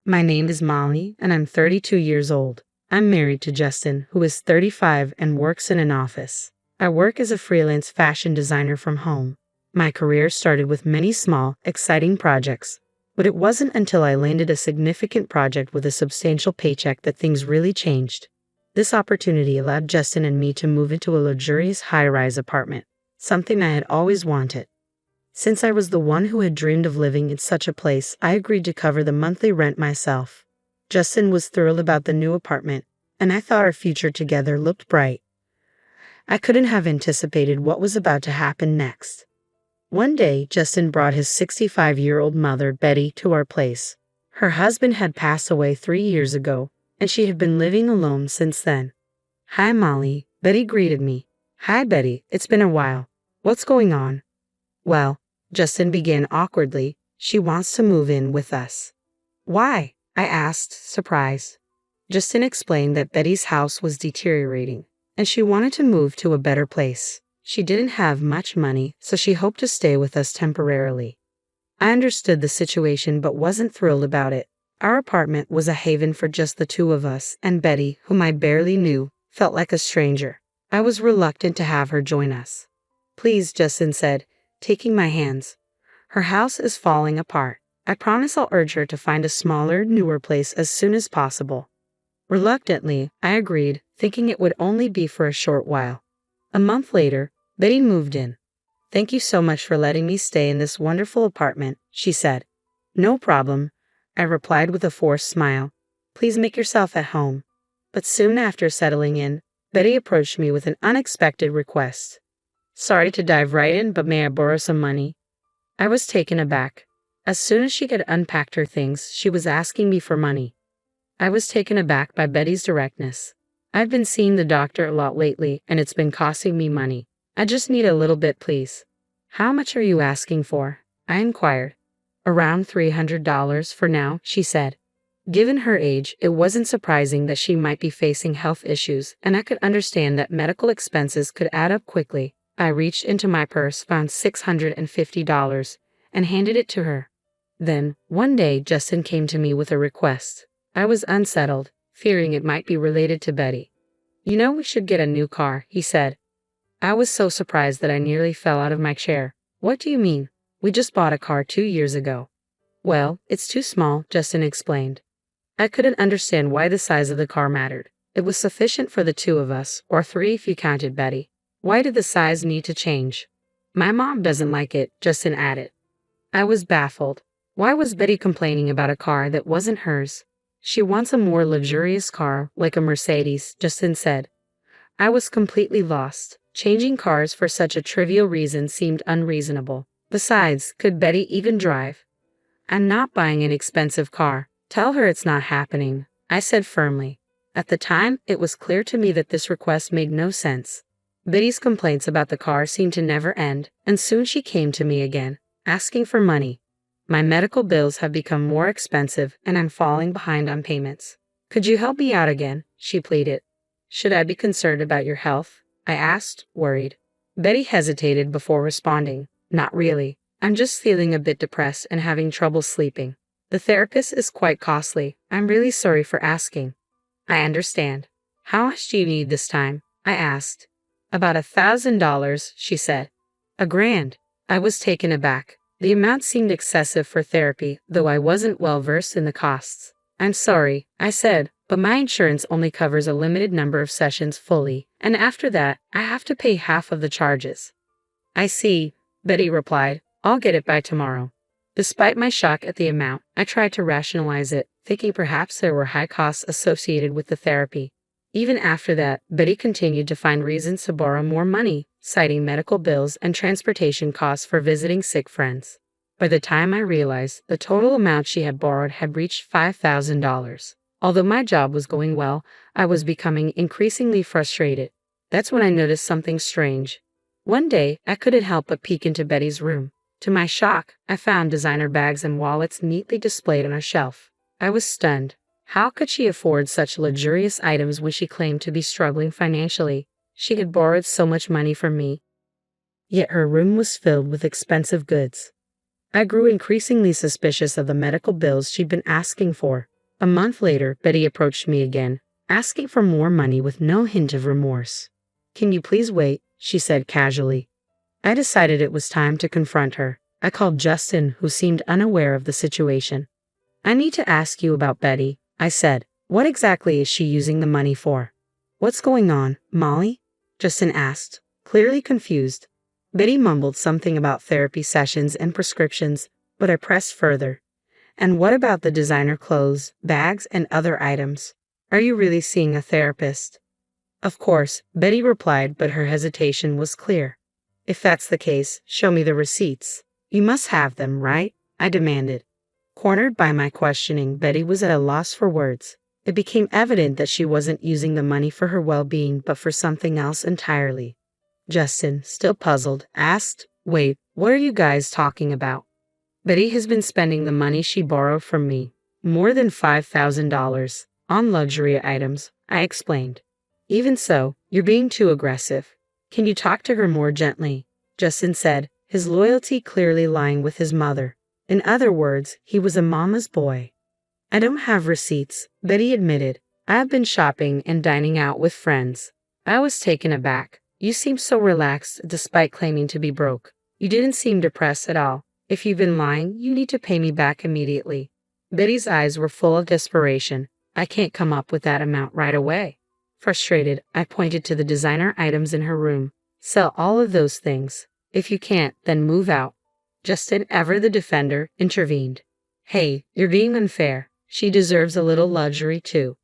My name is Molly, and I'm 32 years old. I'm married to Justin, who is 35 and works in an office. I work as a freelance fashion designer from home. My career started with many small, exciting projects, but it wasn't until I landed a significant project with a substantial paycheck that things really changed. This opportunity allowed Justin and me to move into a luxurious high-rise apartment, something I had always wanted. Since I was the one who had dreamed of living in such a place, I agreed to cover the monthly rent myself. Justin was thrilled about the new apartment, and I thought our future together looked bright. I couldn't have anticipated what was about to happen next. One day, Justin brought his 65-year-old mother, Betty, to our place. Her husband had passed away 3 years ago, and she had been living alone since then. "Hi, Molly," Betty greeted me. "Hi, Betty, it's been a while. What's going on?" "Well," Justin began awkwardly, "she wants to move in with us." "Why?" I asked, surprised. Justin explained that Betty's house was deteriorating, and she wanted to move to a better place. She didn't have much money, so she hoped to stay with us temporarily. I understood the situation but wasn't thrilled about it. Our apartment was a haven for just the two of us, and Betty, whom I barely knew, felt like a stranger. I was reluctant to have her join us. "Please," Justin said, taking my hands. "Her house is falling apart. I promise I'll urge her to find a smaller, newer place as soon as possible." Reluctantly, I agreed, thinking it would only be for a short while. A month later, Betty moved in. "Thank you so much for letting me stay in this wonderful apartment," she said. "No problem," I replied with a forced smile. "Please make yourself at home." But soon after settling in, Betty approached me with an unexpected request. "Sorry to dive right in, but may I borrow some money?" I was taken aback. As soon as she had unpacked her things, she was asking me for money. I was taken aback by Betty's directness. "I've been seeing the doctor a lot lately, and it's been costing me money. I just need a little bit, please." "How much are you asking for?" I inquired. "Around $300 for now," she said. Given her age, it wasn't surprising that she might be facing health issues, and I could understand that medical expenses could add up quickly. I reached into my purse, found $650, and handed it to her. Then, one day, Justin came to me with a request. I was unsettled, fearing it might be related to Betty. "You know, we should get a new car," he said. I was so surprised that I nearly fell out of my chair. "What do you mean? We just bought a car 2 years ago." "Well, it's too small," Justin explained. I couldn't understand why the size of the car mattered. It was sufficient for the two of us, or 3 if you counted Betty. Why did the size need to change? "My mom doesn't like it," Justin added. I was baffled. Why was Betty complaining about a car that wasn't hers? "She wants a more luxurious car, like a Mercedes," Justin said. I was completely lost. Changing cars for such a trivial reason seemed unreasonable. Besides, could Betty even drive? "I'm not buying an expensive car. Tell her it's not happening," I said firmly. At the time, it was clear to me that this request made no sense. Betty's complaints about the car seemed to never end, and soon she came to me again, asking for money. "My medical bills have become more expensive, and I'm falling behind on payments. Could you help me out again?" she pleaded. "Should I be concerned about your health?" I asked, worried. Betty hesitated before responding. "Not really. I'm just feeling a bit depressed and having trouble sleeping. The therapist is quite costly. I'm really sorry for asking." "I understand. How much do you need this time?" I asked. "About $1,000, she said. $1,000. I was taken aback. The amount seemed excessive for therapy, though I wasn't well versed in the costs. "I'm sorry," I said, "but my insurance only covers a limited number of sessions fully, and after that, I have to pay half of the charges." "I see," Betty replied. "I'll get it by tomorrow." Despite my shock at the amount, I tried to rationalize it, thinking perhaps there were high costs associated with the therapy. Even after that, Betty continued to find reasons to borrow more money, citing medical bills and transportation costs for visiting sick friends. By the time I realized, the total amount she had borrowed had reached $5,000. Although my job was going well, I was becoming increasingly frustrated. That's when I noticed something strange. One day, I couldn't help but peek into Betty's room. To my shock, I found designer bags and wallets neatly displayed on a shelf. I was stunned. How could she afford such luxurious items when she claimed to be struggling financially? She had borrowed so much money from me, yet her room was filled with expensive goods. I grew increasingly suspicious of the medical bills she'd been asking for. A month later, Betty approached me again, asking for more money with no hint of remorse. "Can you please wait?" she said casually. I decided it was time to confront her. I called Justin, who seemed unaware of the situation. "I need to ask you about Betty," I said. "What exactly is she using the money for?" "What's going on, Molly?" Justin asked, clearly confused. Betty mumbled something about therapy sessions and prescriptions, but I pressed further. "And what about the designer clothes, bags, and other items? Are you really seeing a therapist?" "Of course," Betty replied, but her hesitation was clear. "If that's the case, show me the receipts. You must have them, right?" I demanded. Cornered by my questioning, Betty was at a loss for words. It became evident that she wasn't using the money for her well-being, but for something else entirely. Justin, still puzzled, asked, "Wait, what are you guys talking about?" "Betty has been spending the money she borrowed from me, more than $5,000, on luxury items," I explained. "Even so, you're being too aggressive. Can you talk to her more gently?" Justin said, his loyalty clearly lying with his mother. In other words, he was a mama's boy. "I don't have receipts," Betty admitted. "I have been shopping and dining out with friends." I was taken aback. "You seem so relaxed despite claiming to be broke. You didn't seem depressed at all. If you've been lying, you need to pay me back immediately." Betty's eyes were full of desperation. "I can't come up with that amount right away." Frustrated, I pointed to the designer items in her room. "Sell all of those things. If you can't, then move out." Justin, ever the defender, intervened. "Hey, you're being unfair. She deserves a little luxury too."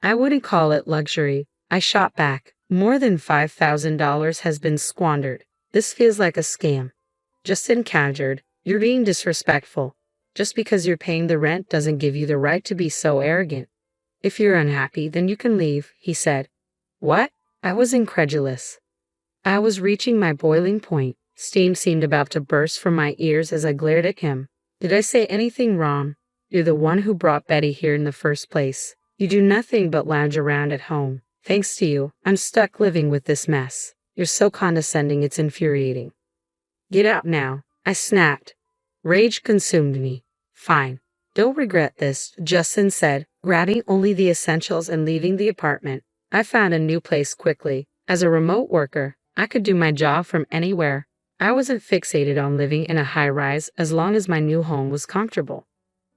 "I wouldn't call it luxury," I shot back. "More than $5,000 has been squandered. This feels like a scam." Justin countered, "You're being disrespectful. Just because you're paying the rent doesn't give you the right to be so arrogant." "If you're unhappy, then you can leave," he said. "What?" I was incredulous. I was reaching my boiling point. Steam seemed about to burst from my ears as I glared at him. "Did I say anything wrong? You're the one who brought Betty here in the first place. You do nothing but lounge around at home. Thanks to you, I'm stuck living with this mess. You're so condescending, it's infuriating." "Get out now," I snapped. Rage consumed me. "Fine. Don't regret this," Justin said, grabbing only the essentials and leaving the apartment. I found a new place quickly. As a remote worker, I could do my job from anywhere. I wasn't fixated on living in a high-rise as long as my new home was comfortable.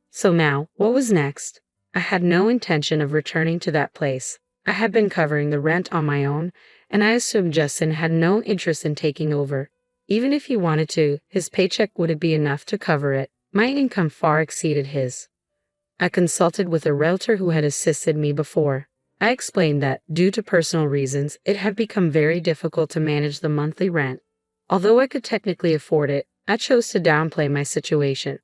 So now, what was next? I had no intention of returning to that place. I had been covering the rent on my own, and I assumed Justin had no interest in taking over. Even if he wanted to, his paycheck wouldn't be enough to cover it. My income far exceeded his. I consulted with a realtor who had assisted me before. I explained that, due to personal reasons, it had become very difficult to manage the monthly rent. Although I could technically afford it, I chose to downplay my situation.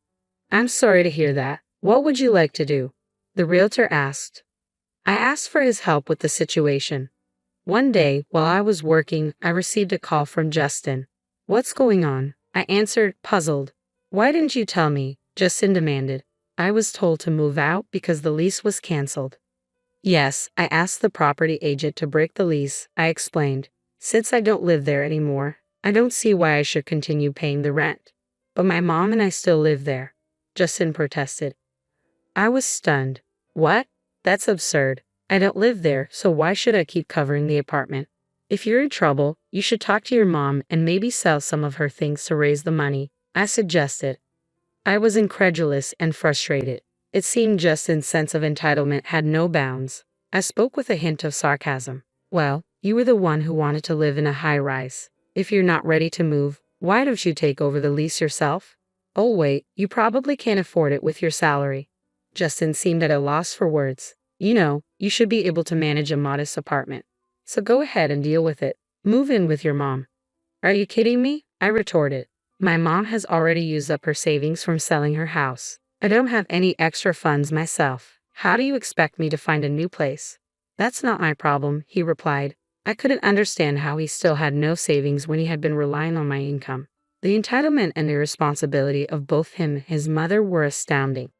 "I'm sorry to hear that. What would you like to do?" the realtor asked. I asked for his help with the situation. One day, while I was working, I received a call from Justin. "What's going on?" I answered, puzzled. "Why didn't you tell me?" Justin demanded. "I was told to move out because the lease was canceled." "Yes, I asked the property agent to break the lease," I explained. "Since I don't live there anymore, I don't see why I should continue paying the rent." "But my mom and I still live there," Justin protested. I was stunned. "What? That's absurd. I don't live there, so why should I keep covering the apartment? If you're in trouble, you should talk to your mom and maybe sell some of her things to raise the money," I suggested. I was incredulous and frustrated. It seemed Justin's sense of entitlement had no bounds. I spoke with a hint of sarcasm. "Well, you were the one who wanted to live in a high-rise. If you're not ready to move, why don't you take over the lease yourself?" "Oh wait, you probably can't afford it with your salary." Justin seemed at a loss for words. "You know, you should be able to manage a modest apartment. So go ahead and deal with it. Move in with your mom." "Are you kidding me?" I retorted. "My mom has already used up her savings from selling her house. I don't have any extra funds myself. How do you expect me to find a new place?" "That's not my problem," he replied. I couldn't understand how he still had no savings when he had been relying on my income. The entitlement and irresponsibility of both him and his mother were astounding.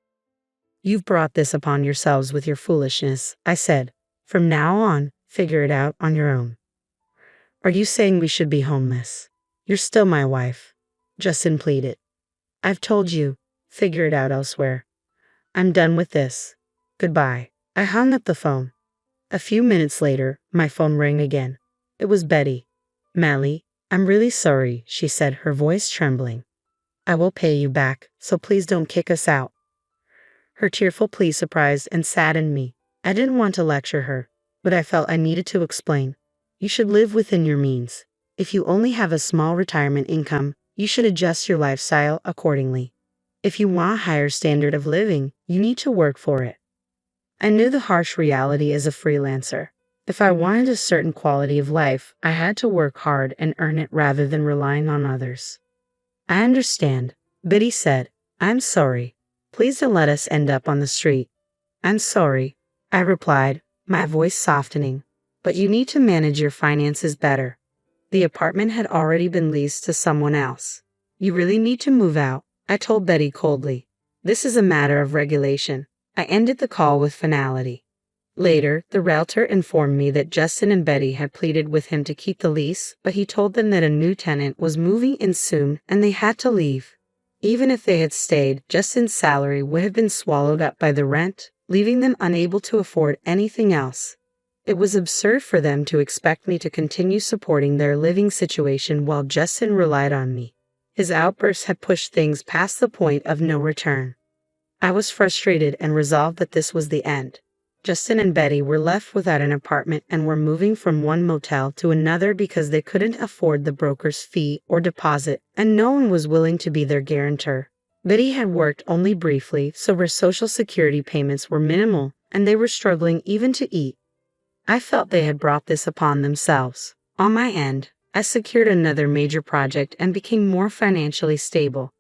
"You've brought this upon yourselves with your foolishness," I said. "From now on, figure it out on your own." "Are you saying we should be homeless?" "You're still my wife," Justin pleaded. "I've told you, figure it out elsewhere. I'm done with this." Goodbye. I hung up the phone. A few minutes later, my phone rang again. It was Betty. Mally, I'm really sorry, she said, her voice trembling. I will pay you back, so please don't kick us out. Her tearful plea surprised and saddened me. I didn't want to lecture her, but I felt I needed to explain. You should live within your means. If you only have a small retirement income, you should adjust your lifestyle accordingly. If you want a higher standard of living, you need to work for it. I knew the harsh reality as a freelancer. If I wanted a certain quality of life, I had to work hard and earn it rather than relying on others. I understand, Betty said. I'm sorry. Please don't let us end up on the street. I'm sorry, I replied, my voice softening. But you need to manage your finances better. The apartment had already been leased to someone else. You really need to move out, I told Betty coldly. This is a matter of regulation. I ended the call with finality. Later, the realtor informed me that Justin and Betty had pleaded with him to keep the lease, but he told them that a new tenant was moving in soon and they had to leave. Even if they had stayed, Justin's salary would have been swallowed up by the rent, leaving them unable to afford anything else. It was absurd for them to expect me to continue supporting their living situation while Justin relied on me. His outbursts had pushed things past the point of no return. I was frustrated and resolved that this was the end. Justin and Betty were left without an apartment and were moving from one motel to another because they couldn't afford the broker's fee or deposit, and no one was willing to be their guarantor. Betty had worked only briefly, so her Social Security payments were minimal, and they were struggling even to eat. I felt they had brought this upon themselves. On my end, I secured another major project and became more financially stable.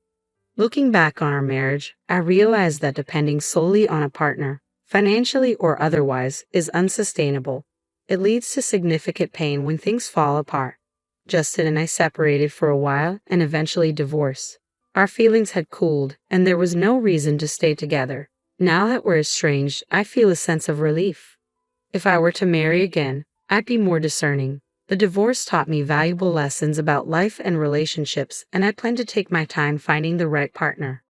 Looking back on our marriage, I realized that depending solely on a partner, financially or otherwise, is unsustainable. It leads to significant pain when things fall apart. Justin and I separated for a while and eventually divorced. Our feelings had cooled, and there was no reason to stay together. Now that we're estranged, I feel a sense of relief. If I were to marry again, I'd be more discerning. The divorce taught me valuable lessons about life and relationships, and I plan to take my time finding the right partner.